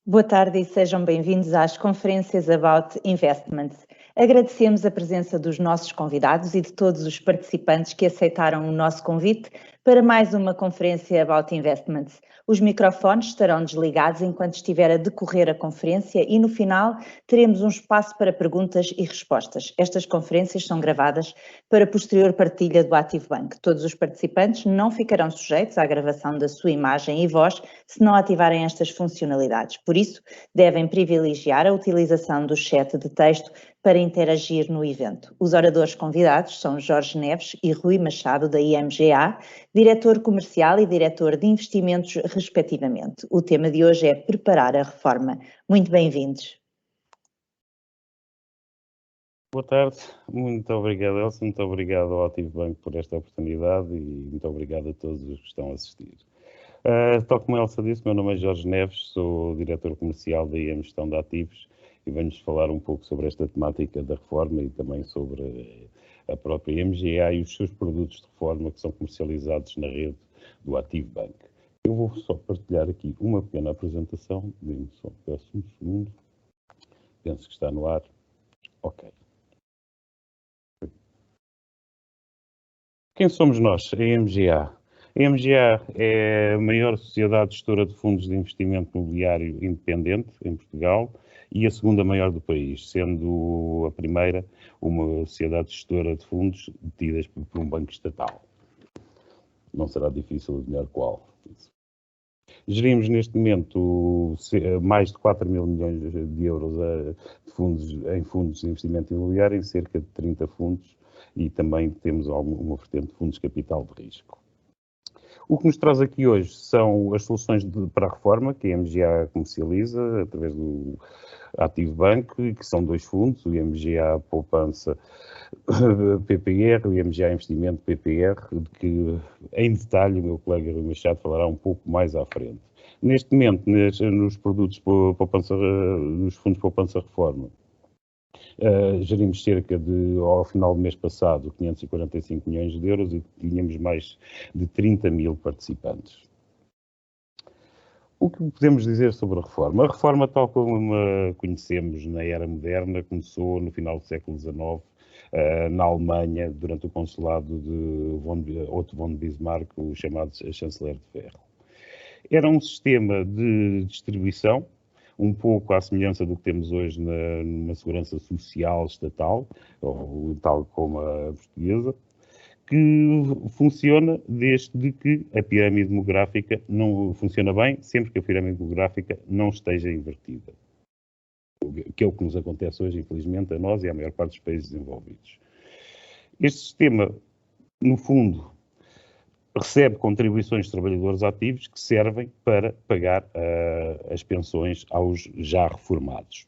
Boa tarde e sejam bem-vindos às conferências About Investments. Agradecemos a presença dos nossos convidados e de todos os participantes que aceitaram o nosso convite para mais uma conferência About Investments. Os microfones estarão desligados enquanto estiver a decorrer a conferência e no final teremos um espaço para perguntas e respostas. Estas conferências são gravadas para posterior partilha do ActiveBank. Todos os participantes não ficarão sujeitos à gravação da sua imagem e voz se não ativarem estas funcionalidades. Por isso, devem privilegiar a utilização do chat de texto para interagir no evento. Os oradores convidados são Jorge Neves e Rui Machado, da IMGA, diretor comercial e diretor de investimentos, respectivamente. O tema de hoje é preparar a reforma. Muito bem-vindos. Boa tarde, muito obrigado, Elsa, muito obrigado ao ActiveBank por esta oportunidade e muito obrigado a todos os que estão a assistir. Tal como a Elsa disse, meu nome é Jorge Neves, sou diretor comercial da IM Gestão de Ativos e venho-vos falar um pouco sobre esta temática da reforma e também sobre a própria MGA e os seus produtos de reforma que são comercializados na rede do ActiveBank. Eu vou só partilhar aqui uma pequena apresentação, só peço um segundo, penso que está no ar, ok. Quem somos nós? A MGA. A MGA é a maior sociedade gestora de fundos de investimento imobiliário independente em Portugal e a segunda maior do país, sendo a primeira uma sociedade gestora de fundos detidas por um banco estatal. Não será difícil adivinhar qual. Gerimos neste momento mais de 4 mil milhões de euros em fundos de investimento imobiliário, em cerca de 30 fundos, e também temos uma vertente de fundos de capital de risco. O que nos traz aqui hoje são as soluções para a reforma que a MGA comercializa através do ActiveBank, que são dois fundos, o MGA Poupança PPR e o MGA Investimento PPR, de que em detalhe o meu colega Rui Machado falará um pouco mais à frente. Neste momento, nos produtos poupança, nos fundos Poupança Reforma, gerimos cerca de, ao final do mês passado, 545 milhões de euros e tínhamos mais de 30 mil participantes. O que podemos dizer sobre a reforma? A reforma, tal como a conhecemos na era moderna, começou no final do século XIX, na Alemanha, durante o consulado de Otto von Bismarck, o chamado chanceler de ferro. Era um sistema de distribuição, um pouco à semelhança do que temos hoje numa segurança social estatal, ou tal como a portuguesa, que funciona desde que a pirâmide demográfica não funciona bem, sempre que a pirâmide demográfica não esteja invertida. Que é o que nos acontece hoje, infelizmente, a nós e à maior parte dos países desenvolvidos. Este sistema, no fundo, recebe contribuições de trabalhadores ativos que servem para pagar as pensões aos já reformados.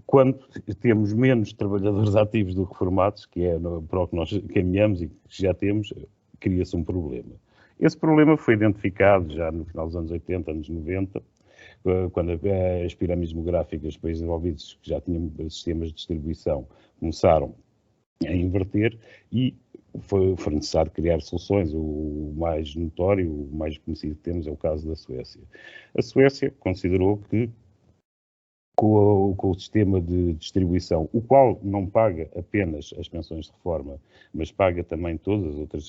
Quando temos menos trabalhadores ativos do que reformados, que é para o que nós caminhamos e que já temos, cria-se um problema. Esse problema foi identificado já no final dos anos 80, anos 90, quando as pirâmides demográficas dos países desenvolvidos, que já tinham sistemas de distribuição, começaram a inverter e foi necessário criar soluções. O mais notório, o mais conhecido que temos é o caso da Suécia. A Suécia considerou que com o sistema de distribuição, o qual não paga apenas as pensões de reforma, mas paga também todas as outras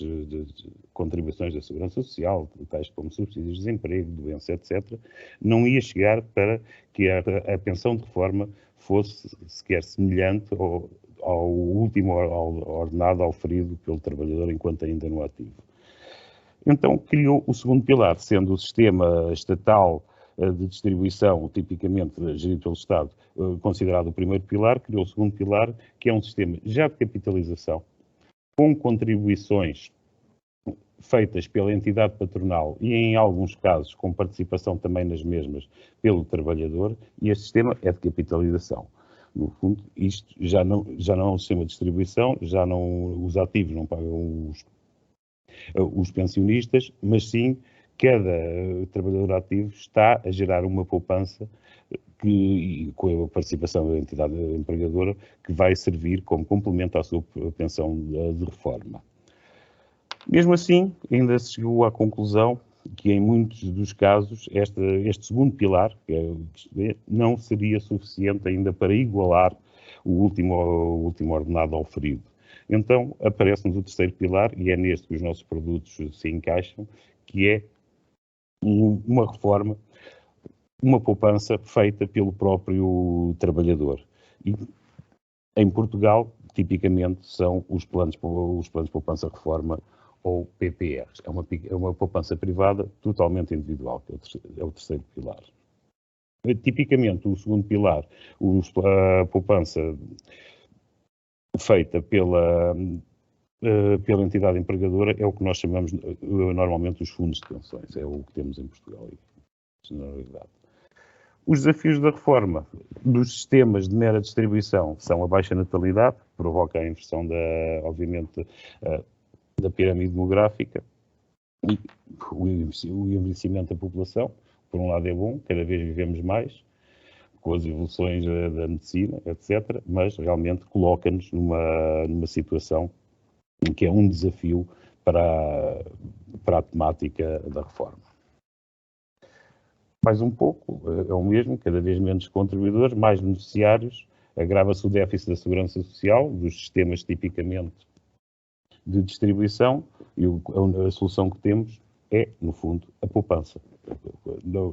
contribuições da segurança social, tais como subsídios de desemprego, doença, etc., não ia chegar para que a pensão de reforma fosse sequer semelhante ao último ordenado auferido pelo trabalhador enquanto ainda no ativo. Então criou o segundo pilar, sendo o sistema estatal de distribuição, tipicamente gerido pelo Estado, considerado o primeiro pilar, criou o segundo pilar, que é um sistema já de capitalização, com contribuições feitas pela entidade patronal e, em alguns casos, com participação também nas mesmas pelo trabalhador, e este sistema é de capitalização. No fundo, isto já não é um sistema de distribuição, os ativos não pagam os pensionistas, mas sim cada trabalhador ativo está a gerar uma poupança com a participação da entidade empregadora, que vai servir como complemento à sua pensão de reforma. Mesmo assim, ainda se chegou à conclusão que em muitos dos casos este segundo pilar não seria suficiente ainda para igualar o último ordenado auferido. Então aparece-nos o terceiro pilar, e é neste que os nossos produtos se encaixam, que é uma reforma, uma poupança feita pelo próprio trabalhador. E em Portugal, tipicamente, são os planos de poupança-reforma, ou PPRs. É uma poupança privada totalmente individual, que é o terceiro pilar. Tipicamente, o segundo pilar, a poupança feita pela entidade empregadora, é o que nós chamamos normalmente os fundos de pensões. É o que temos em Portugal, na realidade. Os desafios da reforma dos sistemas de mera distribuição são a baixa natalidade, que provoca a inversão, obviamente, da pirâmide demográfica, e o envelhecimento da população. Por um lado é bom, cada vez vivemos mais, com as evoluções da medicina, etc., mas realmente coloca-nos numa situação em que é um desafio para a temática da reforma. Mais um pouco, é o mesmo, cada vez menos contribuidores, mais beneficiários, agrava-se o déficit da segurança social, dos sistemas tipicamente de distribuição, e a solução que temos é, no fundo, a poupança.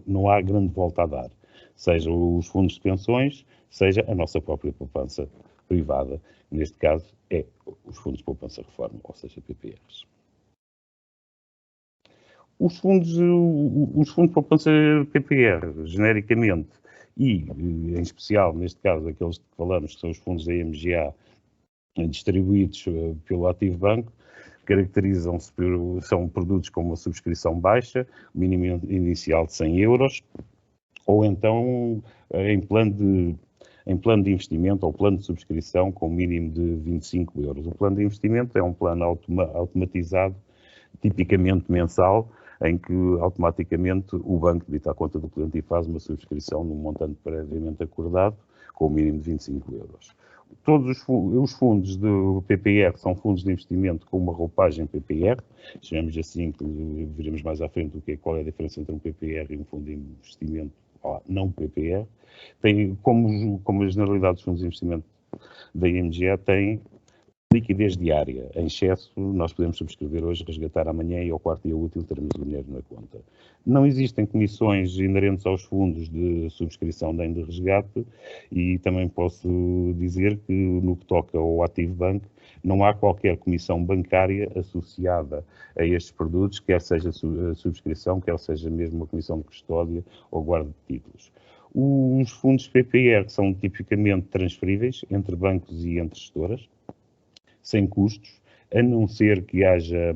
Não há grande volta a dar, seja os fundos de pensões, seja a nossa própria poupança privada, neste caso é os fundos de poupança-reforma, ou seja, PPRs. Os fundos de poupança PPR, genericamente, e em especial, neste caso, aqueles que falamos, que são os fundos da EMGA, distribuídos pelo Ativo Banco, caracterizam-se são produtos com uma subscrição baixa, mínimo inicial de 100 euros, ou então em plano de investimento ou plano de subscrição com mínimo de 25 euros. O plano de investimento é um plano automatizado, tipicamente mensal, em que automaticamente o banco debita a conta do cliente e faz uma subscrição num montante previamente acordado, com o mínimo de 25 euros. Todos os fundos do PPR são fundos de investimento com uma roupagem PPR, chamamos assim, que veremos mais à frente qual é a diferença entre um PPR e um fundo de investimento não PPR. Tem, como a generalidade dos fundos de investimento da IMGA tem liquidez diária. Em excesso, nós podemos subscrever hoje, resgatar amanhã e ao quarto dia útil termos o dinheiro na conta. Não existem comissões inerentes aos fundos de subscrição nem de resgate, e também posso dizer que no que toca ao Ativo Banco, não há qualquer comissão bancária associada a estes produtos, quer seja a subscrição, quer seja mesmo uma comissão de custódia ou guarda de títulos. Os fundos PPR são tipicamente transferíveis entre bancos e entre gestoras, sem custos, a não ser que haja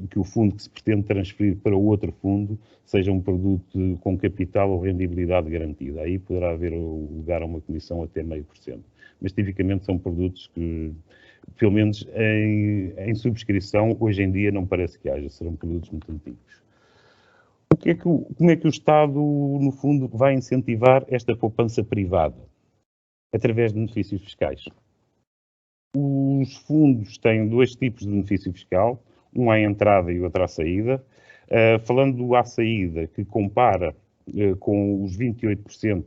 que o fundo que se pretende transferir para outro fundo seja um produto com capital ou rendibilidade garantida. Aí poderá haver lugar a uma comissão até 0,5%. Mas tipicamente são produtos que, pelo menos em subscrição, hoje em dia não parece que haja, serão produtos muito antigos. Como é que o Estado, no fundo, vai incentivar esta poupança privada? Através de benefícios fiscais. Os fundos têm dois tipos de benefício fiscal, um à entrada e outro à saída. Falando do à saída, que compara com os 28%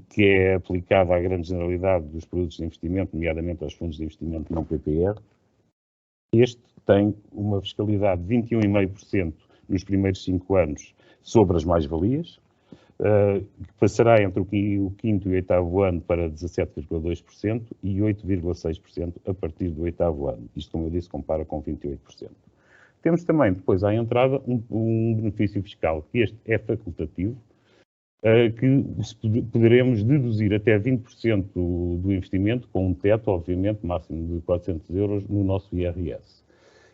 que é aplicado à grande generalidade dos produtos de investimento, nomeadamente aos fundos de investimento não PPR, este tem uma fiscalidade de 21,5% nos primeiros 5 anos sobre as mais-valias, que passará entre o quinto e o oitavo ano para 17,2% e 8,6% a partir do oitavo ano. Isto, como eu disse, compara com 28%. Temos também, depois, à entrada, um benefício fiscal, que este é facultativo, que poderemos deduzir até 20% do investimento, com um teto, obviamente, máximo de 400 euros no nosso IRS.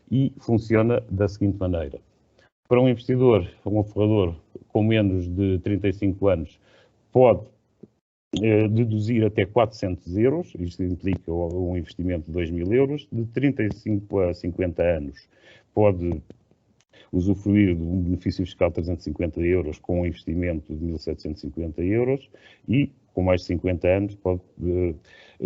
E funciona da seguinte maneira. Para um investidor, um forrador com menos de 35 anos, pode deduzir até 400 euros, isto implica um investimento de 2.000 euros, de 35 a 50 anos pode usufruir de um benefício fiscal de 350 euros com um investimento de 1.750 euros, e com mais de 50 anos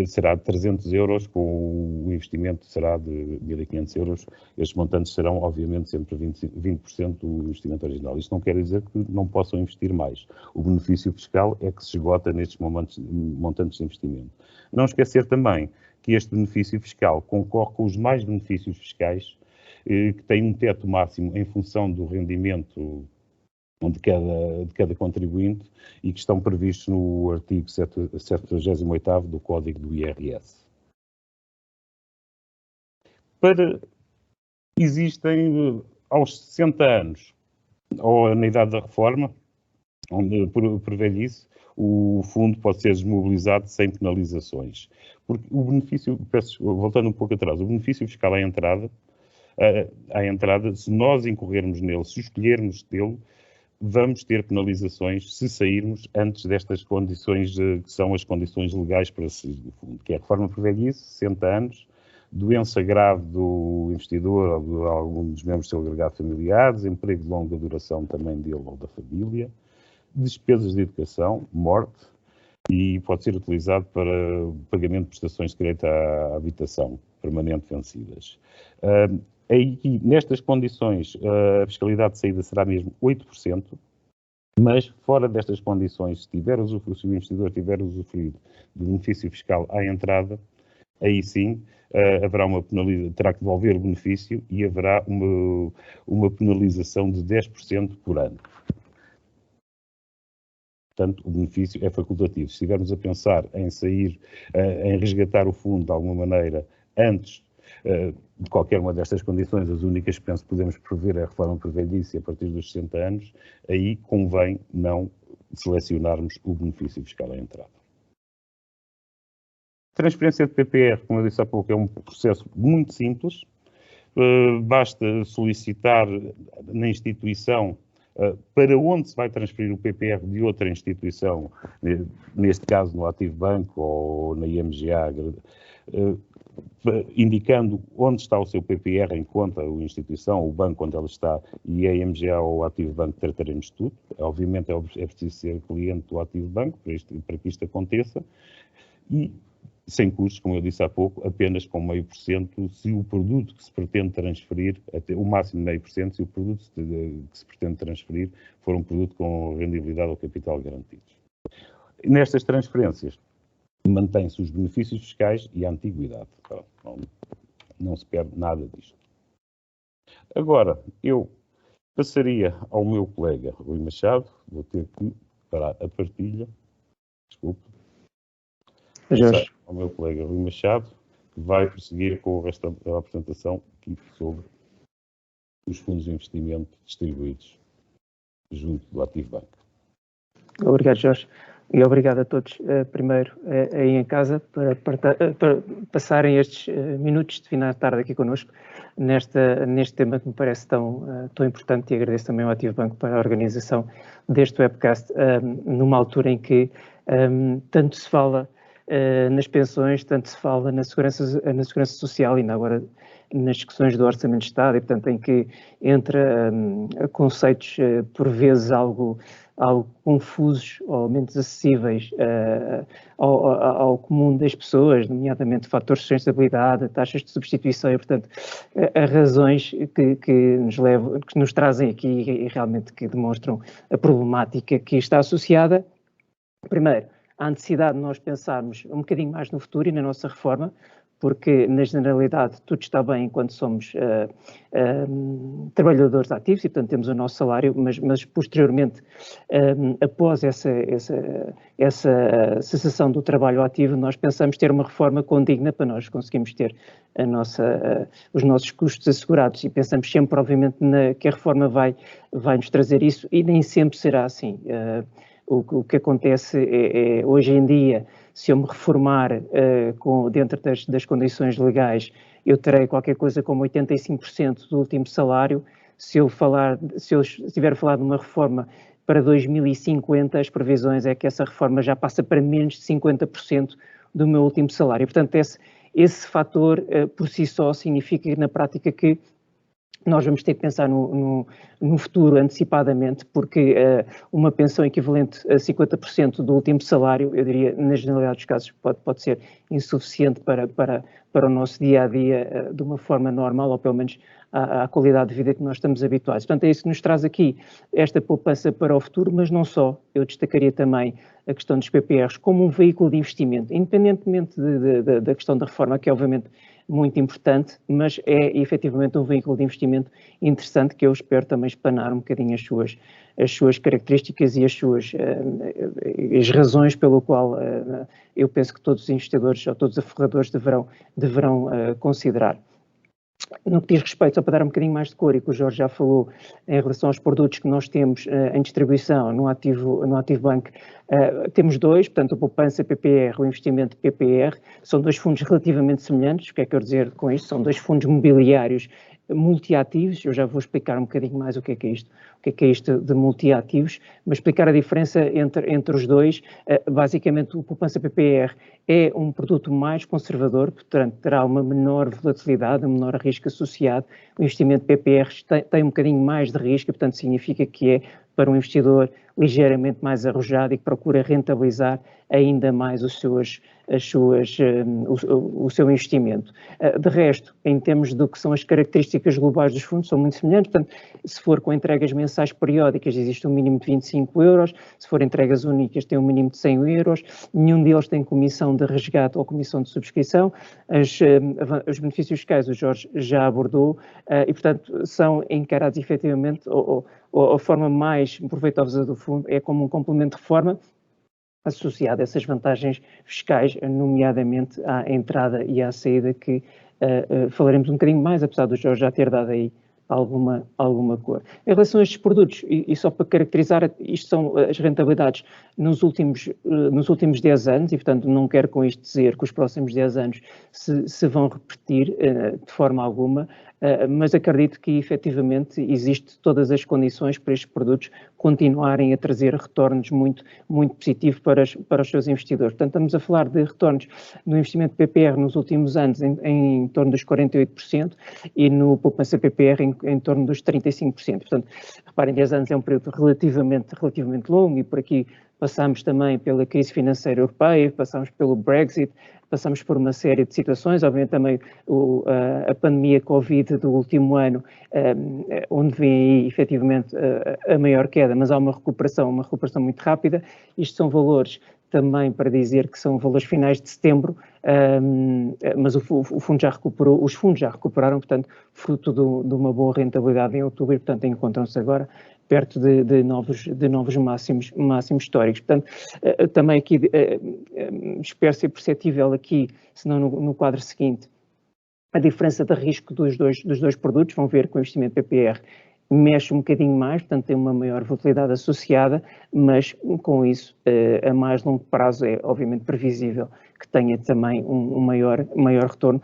será de 300 euros, com o investimento será de 1.500 euros. Estes montantes serão, obviamente, sempre 20% do investimento original. Isto não quer dizer que não possam investir mais. O benefício fiscal é que se esgota nestes montantes de investimento. Não esquecer também que este benefício fiscal concorre com os demais benefícios fiscais que têm um teto máximo em função do rendimento de cada contribuinte e que estão previstos no artigo 78º do Código do IRS. Existem aos 60 anos, ou na idade da reforma, onde prevê isso, o fundo pode ser desmobilizado sem penalizações. Porque o benefício, voltando um pouco atrás, o benefício fiscal à entrada, se nós incorrermos nele, se escolhermos tê-lo, vamos ter penalizações se sairmos antes destas condições, que são as condições legais para sair do fundo, que é a reforma prevê isso, 60 anos, doença grave do investidor ou de algum dos membros do seu agregado familiar, desemprego de longa duração também dele ou da família, despesas de educação, morte, e pode ser utilizado para pagamento de prestações de crédito à habitação permanente vencidas. Nestas condições, a fiscalidade de saída será mesmo 8%, mas fora destas condições, se o investidor tiver usufruído do benefício fiscal à entrada, aí sim haverá terá que devolver o benefício e haverá uma penalização de 10% por ano. Portanto, o benefício é facultativo. Se estivermos a pensar em sair, em resgatar o fundo de alguma maneira antes de qualquer uma destas condições, as únicas que penso que podemos prever é a reforma por velhice a partir dos 60 anos, aí convém não selecionarmos o benefício fiscal à entrada. Transferência de PPR, como eu disse há pouco, é um processo muito simples. Basta solicitar na instituição para onde se vai transferir o PPR de outra instituição, neste caso no Ativo Banco ou na IMGA, indicando onde está o seu PPR em conta, a instituição, o banco onde ela está, e a IMGA ou o Ativo Banco trataremos de tudo. Obviamente é preciso ser cliente do Ativo Banco para que isto aconteça, e sem custos, como eu disse há pouco, apenas com 0,5% se o produto que se pretende transferir, até o máximo 0,5%, se o produto que se pretende transferir for um produto com rendibilidade ou capital garantidos. Nestas transferências, mantém-se os benefícios fiscais e a antiguidade. Não se perde nada disto. Agora, eu passaria ao meu colega Rui Machado, vou ter que parar a partilha, desculpe. Ao meu colega Rui Machado, que vai prosseguir com o resto da apresentação aqui sobre os fundos de investimento distribuídos junto do Ativo Banco. Obrigado, Jorge. E obrigado a todos, primeiro, aí em casa, para passarem estes minutos de fim da tarde aqui connosco, neste tema que me parece tão importante, e agradeço também ao Ativo Banco para a organização deste webcast, numa altura em que tanto se fala nas pensões, tanto se fala na segurança social, e ainda agora nas discussões do Orçamento de Estado, e portanto em que entra conceitos por vezes algo confusos ou menos acessíveis ao comum das pessoas, nomeadamente fatores de sustentabilidade, taxas de substituição, e portanto as razões que nos trazem aqui e realmente que demonstram a problemática que está associada, primeiro, à necessidade de nós pensarmos um bocadinho mais no futuro e na nossa reforma, porque na generalidade tudo está bem enquanto somos trabalhadores ativos e portanto temos o nosso salário, mas posteriormente, após essa cessação do trabalho ativo, nós pensamos ter uma reforma condigna para nós conseguirmos ter os nossos custos assegurados, e pensamos sempre, obviamente, que a reforma vai nos trazer isso, e nem sempre será assim. O que acontece é hoje em dia, se eu me reformar dentro das condições legais, eu terei qualquer coisa como 85% do último salário. Se eu estiver a falar de uma reforma para 2050, as previsões é que essa reforma já passa para menos de 50% do meu último salário. Portanto, esse fator por si só significa na prática que nós vamos ter que pensar no futuro antecipadamente, porque uma pensão equivalente a 50% do último salário, eu diria, na generalidade dos casos, pode ser insuficiente para o nosso dia-a-dia de uma forma normal, ou pelo menos à qualidade de vida que nós estamos habituados. Portanto, é isso que nos traz aqui esta poupança para o futuro, mas não só. Eu destacaria também a questão dos PPRs como um veículo de investimento, independentemente da questão da reforma, que é obviamente muito importante, mas é efetivamente um veículo de investimento interessante que eu espero também explanar um bocadinho as suas características e as razões pelo qual eu penso que todos os investidores ou todos os aforradores deverão considerar. No que diz respeito, só para dar um bocadinho mais de cor, e que o Jorge já falou, em relação aos produtos que nós temos em distribuição no Ativo Bank, temos dois, portanto, a poupança PPR, o investimento PPR, são dois fundos relativamente semelhantes. O que é que eu quero dizer com isto? São dois fundos mobiliários multiativos. Eu já vou explicar um bocadinho mais o que é isto de multiativos, mas explicar a diferença entre os dois. Basicamente, o poupança PPR é um produto mais conservador, portanto, terá uma menor volatilidade, um menor risco associado. O investimento PPR tem um bocadinho mais de risco, e, portanto, significa que é para um investidor ligeiramente mais arrojado e que procura rentabilizar ainda mais o seu investimento. De resto, em termos do que são as características globais dos fundos, são muito semelhantes. Portanto, se for com entregas mensais periódicas, existe um mínimo de 25 euros, se for entregas únicas, tem um mínimo de 100 euros, nenhum deles tem comissão de resgate ou comissão de subscrição. Os benefícios fiscais o Jorge já abordou e, portanto, são encarados efetivamente, ou a forma mais proveitosa do fundo é como um complemento de reforma associado a essas vantagens fiscais, nomeadamente à entrada e à saída, que falaremos um bocadinho mais, apesar do Jorge já ter dado aí alguma cor. Em relação a estes produtos, e só para caracterizar, isto são as rentabilidades nos últimos 10 anos, e portanto não quero com isto dizer que os próximos 10 anos se vão repetir de forma alguma, mas acredito que efetivamente existe todas as condições para estes produtos continuarem a trazer retornos muito positivos para os seus investidores. Portanto, estamos a falar de retornos no investimento PPR nos últimos anos em torno dos 48% e no poupança PPR em torno dos 35%. Portanto, reparem, 10 anos é um período relativamente longo, e por aqui passamos também pela crise financeira europeia, passamos pelo Brexit, passamos por uma série de situações, obviamente também a pandemia Covid do último ano, onde vem aí efetivamente a maior queda, mas há uma recuperação muito rápida. Isto são valores também para dizer que são valores finais de setembro, mas o fundo já recuperou, os fundos já recuperaram, portanto, fruto de uma boa rentabilidade em outubro, e portanto encontram-se agora perto de novos máximos históricos. Portanto, também aqui espero ser perceptível aqui, se não no quadro seguinte, a diferença de risco dos dois produtos. Vão ver que o investimento PPR mexe um bocadinho mais, portanto tem uma maior volatilidade associada, mas com isso, a mais longo prazo, é obviamente previsível que tenha também um maior retorno.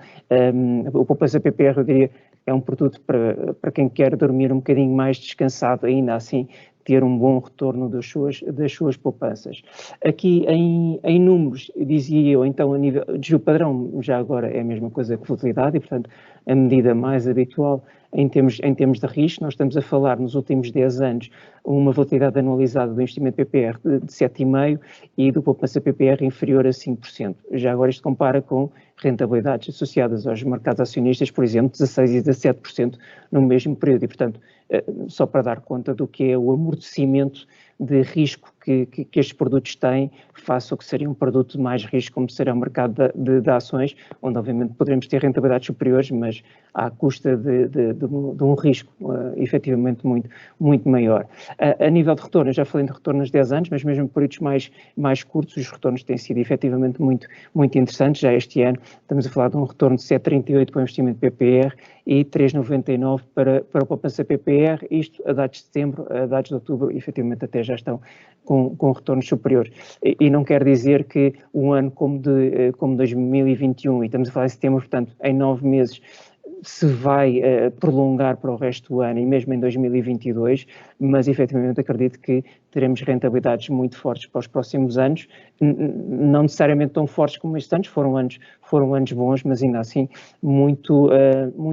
O poupança PPR, eu diria, é um produto para quem quer dormir um bocadinho mais descansado, ainda assim ter um bom retorno das suas poupanças. Aqui em números, dizia eu, então a nível de juro padrão, já agora é a mesma coisa que volatilidade, e portanto a medida mais habitual em termos de risco. Nós estamos a falar nos últimos 10 anos uma volatilidade anualizada do investimento PPR de 7,5% e do poupança PPR inferior a 5%. Já agora isto compara com rentabilidades associadas aos mercados acionistas, por exemplo, 16% e 17% no mesmo período, e portanto, só para dar conta do que é o amortecimento de risco que estes produtos têm, face ao que seria um produto de mais risco, como seria o mercado de ações, onde obviamente poderemos ter rentabilidades superiores, mas à custa de um risco efetivamente muito maior. A nível de retorno, eu já falei de retorno nos 10 anos, mas mesmo períodos mais curtos, os retornos têm sido efetivamente muito interessantes. Já este ano estamos a falar de um retorno de 7,38 para o investimento PPR e 3,99 para o poupança PPR, isto a dados de setembro, a dados de outubro, efetivamente até já estão com retornos superiores. E não quer dizer que um ano como 2021, e estamos a falar em setembro, portanto, em 9 meses, se vai prolongar para o resto do ano e mesmo em 2022, mas efetivamente acredito que teremos rentabilidades muito fortes para os próximos anos, não necessariamente tão fortes como estes anos, foram anos bons, mas ainda assim muito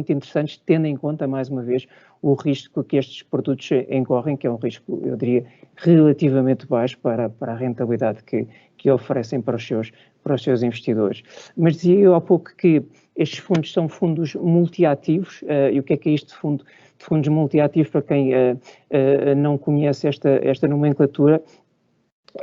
interessantes, tendo em conta, mais uma vez, o risco que estes produtos incorrem, que é um risco, eu diria, relativamente baixo para a rentabilidade que oferecem para os seus investidores. Mas dizia eu há pouco que estes fundos são fundos multiativos, e o que é isto de fundos multiativos, para quem não conhece esta nomenclatura?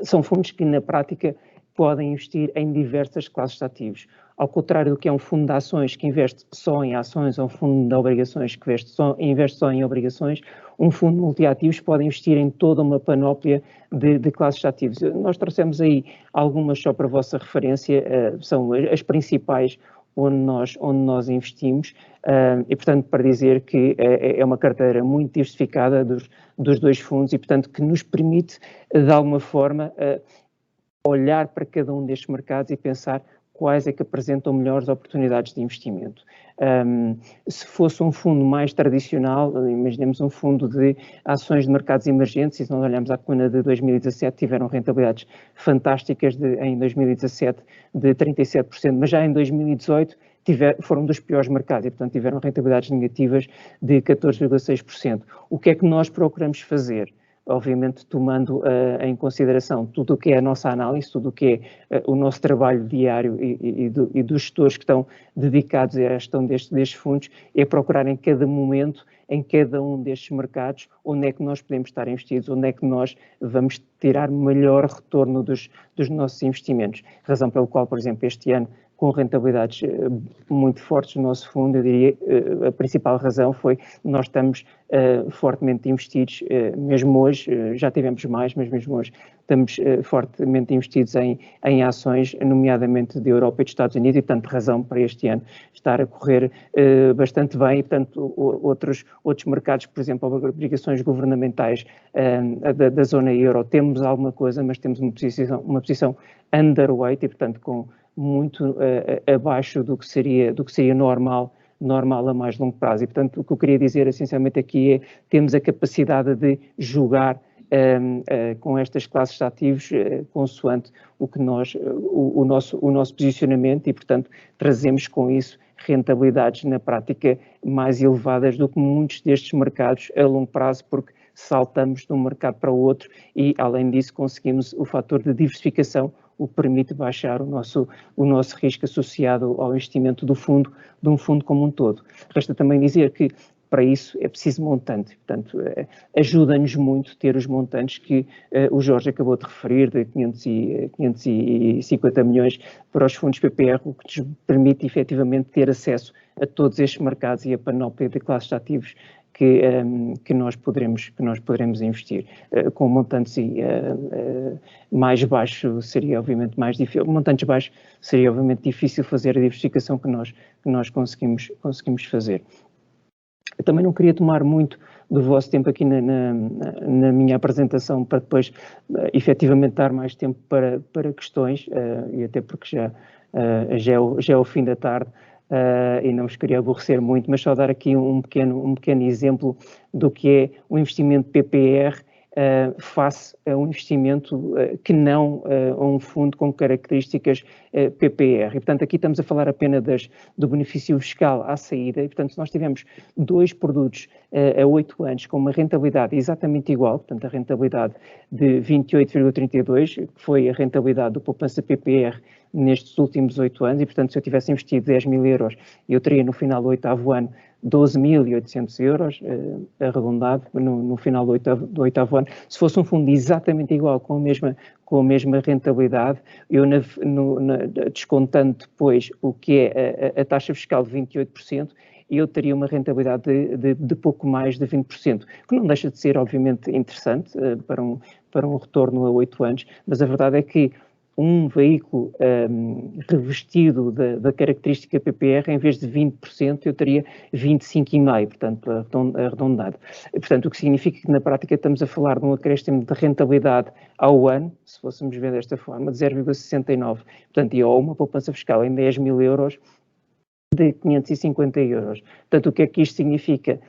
São fundos que, na prática, podem investir em diversas classes de ativos. Ao contrário do que é um fundo de ações que investe só em ações, ou um fundo de obrigações que investe só em obrigações, um fundo multiativos pode investir em toda uma panóplia de classes de ativos. Nós trouxemos aí algumas só para a vossa referência, são as principais onde nós investimos, e portanto para dizer que é uma carteira muito diversificada dos dois fundos e portanto que nos permite de alguma forma olhar para cada um destes mercados e pensar quais é que apresentam melhores oportunidades de investimento. Se fosse um fundo mais tradicional, imaginemos um fundo de ações de mercados emergentes, e se nós olharmos à coluna de 2017, tiveram rentabilidades fantásticas em 2017 de 37%, mas já em 2018 foram dos piores mercados e, portanto, tiveram rentabilidades negativas de 14,6%. O que é que nós procuramos fazer? Obviamente tomando em consideração tudo o que é a nossa análise, tudo o que é o nosso trabalho diário e dos gestores que estão dedicados à gestão destes fundos, é procurar em cada momento, em cada um destes mercados, onde é que nós podemos estar investidos, onde é que nós vamos tirar melhor retorno dos nossos investimentos. Razão pela qual, por exemplo, este ano, com rentabilidades muito fortes no nosso fundo, eu diria a principal razão foi nós estamos fortemente investidos, mesmo hoje, já tivemos mais, mas mesmo hoje estamos fortemente investidos em ações, nomeadamente da Europa e dos Estados Unidos, e portanto razão para este ano estar a correr bastante bem, e portanto outros mercados, por exemplo, obrigações governamentais da zona euro, temos alguma coisa, mas temos uma posição underweight e portanto com muito abaixo do que seria normal a mais longo prazo. E, portanto, o que eu queria dizer, essencialmente, aqui é temos a capacidade de jogar com estas classes de ativos consoante o nosso posicionamento e, portanto, trazemos com isso rentabilidades na prática mais elevadas do que muitos destes mercados a longo prazo, porque saltamos de um mercado para o outro e, além disso, conseguimos o fator de diversificação, o que permite baixar o nosso risco associado ao investimento de um fundo como um todo. Resta também dizer que para isso é preciso montante, portanto ajuda-nos muito ter os montantes que o Jorge acabou de referir, de 550 milhões para os fundos PPR, o que nos permite efetivamente ter acesso a todos estes mercados e a panóplia de classes de ativos que nós poderemos investir. Com montantes mais baixos seria obviamente mais difícil, montantes baixos seria obviamente difícil fazer a diversificação que nós conseguimos fazer. Eu também não queria tomar muito do vosso tempo aqui na minha apresentação para depois efetivamente dar mais tempo para questões, e até porque já é o fim da tarde. E não vos queria aborrecer muito, mas só dar aqui um pequeno exemplo do que é o investimento PPR face a um investimento que não a um fundo com características PPR. E, portanto, aqui estamos a falar apenas do benefício fiscal à saída. E, portanto, se nós tivermos dois produtos a 8 anos com uma rentabilidade exatamente igual, portanto, a rentabilidade de 28,32, que foi a rentabilidade do poupança PPR nestes últimos 8 anos, e, portanto, se eu tivesse investido 10 mil euros, eu teria no final do 8º ano 12.800 euros, arredondado, no final do 8º ano. Se fosse um fundo exatamente igual, com a mesma rentabilidade, eu descontando depois o que é a taxa fiscal de 28%, eu teria uma rentabilidade de pouco mais de 20%, que não deixa de ser, obviamente, interessante para um retorno a 8 anos, mas a verdade é que um veículo revestido da característica PPR, em vez de 20%, eu teria 25,5%, portanto, arredondado. Portanto, o que significa que, na prática, estamos a falar de um acréscimo de rentabilidade ao ano, se fôssemos ver desta forma, de 0,69%. Portanto, e ou uma poupança fiscal em 10 mil euros, de 550 euros. Portanto, o que é que isto significa?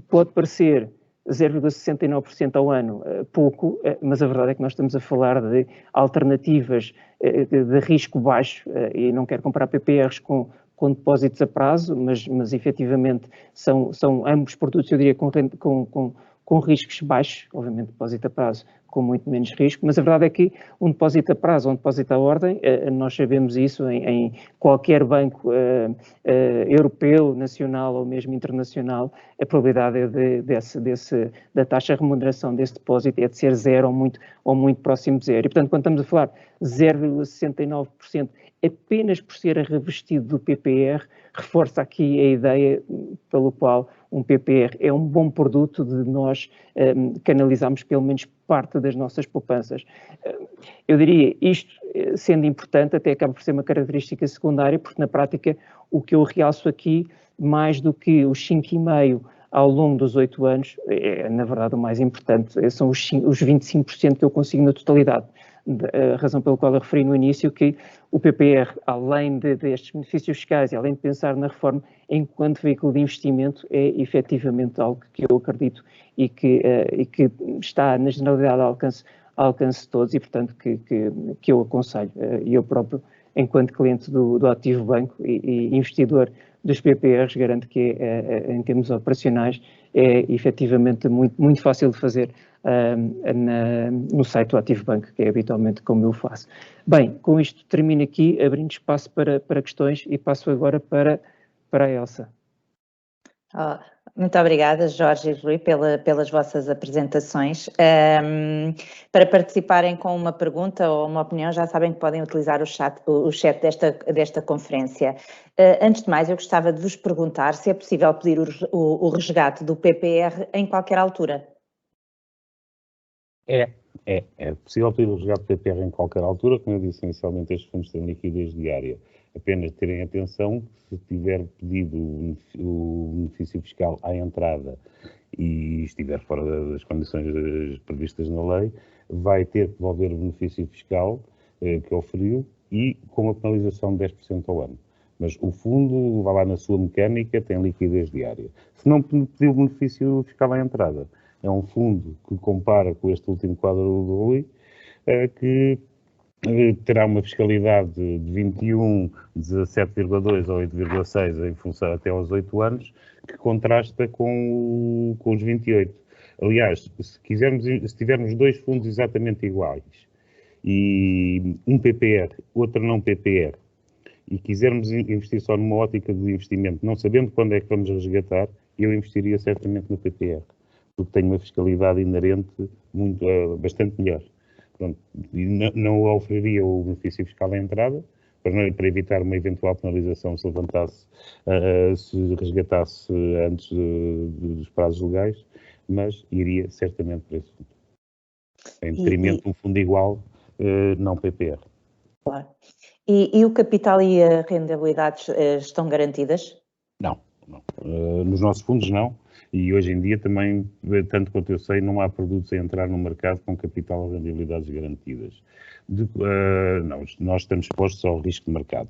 Pode parecer 0,69% ao ano pouco, mas a verdade é que nós estamos a falar de alternativas de risco baixo, e não quero comparar PPRs com depósitos a prazo, mas efetivamente são ambos produtos, eu diria, com riscos baixos, obviamente depósito a prazo com muito menos risco, mas a verdade é que um depósito a prazo ou um depósito à ordem, nós sabemos isso em qualquer banco europeu, nacional ou mesmo internacional, a probabilidade da taxa de remuneração desse depósito é de ser zero ou muito próximo de zero. E, portanto, quando estamos a falar 0,69% apenas por ser revestido do PPR, reforça aqui a ideia pelo qual um PPR é um bom produto de nós canalizarmos pelo menos parte das nossas poupanças. Eu diria, isto sendo importante, até acaba por ser uma característica secundária, porque na prática o que eu realço aqui, mais do que os 5,5% ao longo dos 8 anos, é na verdade o mais importante, são os 25% que eu consigo na totalidade. A razão pela qual eu referi no início que o PPR, além destes benefícios fiscais e além de pensar na reforma, enquanto veículo de investimento, é efetivamente algo que eu acredito e que está na generalidade ao alcance de todos e, portanto, que eu aconselho. E eu próprio, enquanto cliente do Ativo Banco e investidor dos PPRs, garanto que, em termos operacionais, é efetivamente muito fácil de fazer no site do Ativo Banco, que é habitualmente como eu faço. Bem, com isto termino aqui, abrindo espaço para questões e passo agora para a Elsa. Muito obrigada, Jorge e Rui, pelas vossas apresentações. Para participarem com uma pergunta ou uma opinião, já sabem que podem utilizar o chat desta conferência. Antes de mais, eu gostava de vos perguntar se é possível pedir o resgate do PPR em qualquer altura. É possível pedir o resgate do PPR em qualquer altura. Como eu disse inicialmente, estes fundos têm liquidez diária. Apenas terem atenção que, se tiver pedido o benefício fiscal à entrada e estiver fora das condições previstas na lei, vai ter que devolver o benefício fiscal que oferiu e com uma penalização de 10% ao ano. Mas o fundo, vai lá na sua mecânica, tem liquidez diária. Se não pediu o benefício fiscal à entrada, é um fundo que compara com este último quadro do Rui, que terá uma fiscalidade de 21, 17,2 ou 8,6 em função até aos 8 anos, que contrasta com os 28. Aliás, se tivermos dois fundos exatamente iguais e um PPR, outro não PPR, e quisermos investir só numa ótica de investimento, não sabendo quando é que vamos resgatar, eu investiria certamente no PPR, porque tem uma fiscalidade inerente bastante melhor. Pronto, não oferiria o benefício fiscal à entrada, para evitar uma eventual penalização se levantasse, se resgatasse antes dos prazos legais, mas iria certamente para esse fundo. Em detrimento de um fundo igual, não PPR. Claro. E o capital e a rentabilidade estão garantidas? Não. Nos nossos fundos não. E hoje em dia também, tanto quanto eu sei, não há produtos a entrar no mercado com capital ou rendibilidades garantidas. Não, nós estamos expostos ao risco de mercado.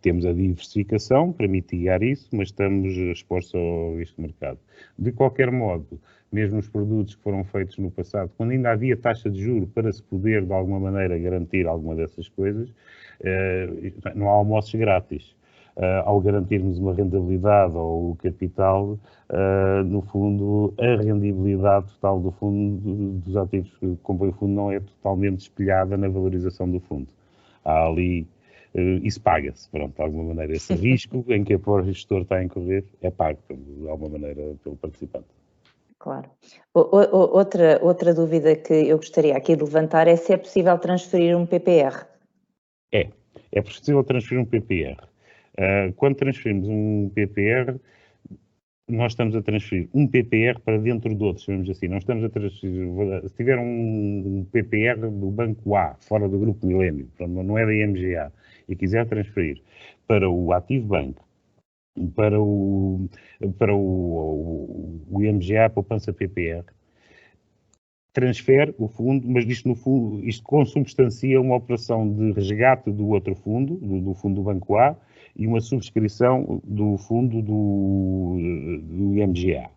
Temos a diversificação para mitigar isso, mas estamos expostos ao risco de mercado. De qualquer modo, mesmo os produtos que foram feitos no passado, quando ainda havia taxa de juros para se poder, de alguma maneira, garantir alguma dessas coisas, não há almoços grátis. Ao garantirmos uma rentabilidade ou o capital, no fundo, a rendibilidade total do fundo, dos ativos que compõem o fundo, não é totalmente espelhada na valorização do fundo. Há ali, isso paga-se, pronto, de alguma maneira. Esse risco em que o gestor está a incorrer é pago, de alguma maneira, pelo participante. Claro. Outra dúvida que eu gostaria aqui de levantar é se é possível transferir um PPR. É possível transferir um PPR. Quando transferimos um PPR, nós estamos a transferir um PPR para dentro de outros, chamamos assim. Não estamos a transferir. Se tiver um PPR do Banco A, fora do Grupo Milênio, não é da IMGA, e quiser transferir para o Ativo Banco, para o IMGA Poupança PPR, transfere o fundo, mas isto consubstancia uma operação de resgate do outro fundo, do fundo do Banco A, e uma subscrição do fundo do IMGA.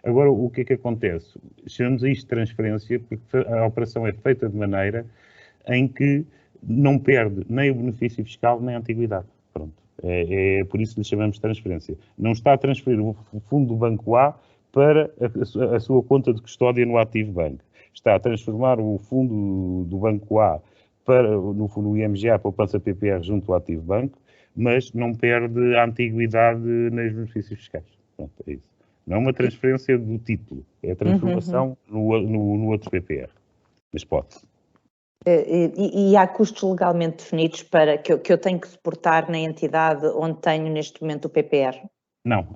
Agora, o que é que acontece? Chamamos a isto de transferência porque a operação é feita de maneira em que não perde nem o benefício fiscal nem a antiguidade. Pronto. É por isso que lhe chamamos de transferência. Não está a transferir o fundo do Banco A para a sua conta de custódia no Ativo Banco. Está a transformar o fundo do Banco A no fundo IMGA, poupança PPR junto ao Ativo Banco, mas não perde a antiguidade nem os benefícios fiscais. Pronto, é isso. Não é uma transferência do título, é a transformação no outro PPR. Mas pode. E há custos legalmente definidos para que eu tenho que suportar na entidade onde tenho neste momento o PPR? Não.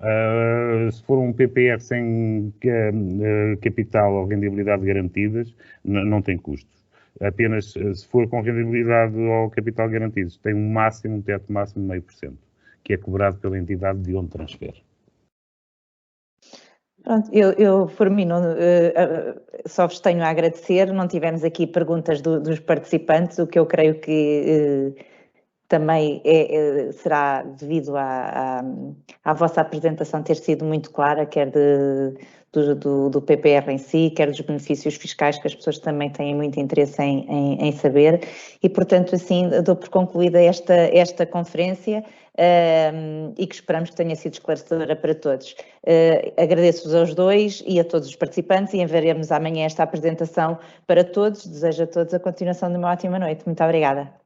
Se for um PPR sem capital ou rendibilidade garantidas, não tem custos. Apenas se for com rendibilidade ou capital garantidos, tem um teto máximo de 0,5%, que é cobrado pela entidade de onde transfere. Pronto, eu por mim só vos tenho a agradecer, não tivemos aqui perguntas dos participantes, o que eu creio que também será devido à vossa apresentação ter sido muito clara, quer do PPR em si, quer dos benefícios fiscais que as pessoas também têm muito interesse em saber, e portanto assim dou por concluída esta conferência e que esperamos que tenha sido esclarecedora para todos. Agradeço-vos aos dois e a todos os participantes e enviaremos amanhã esta apresentação para todos. Desejo a todos a continuação de uma ótima noite. Muito obrigada.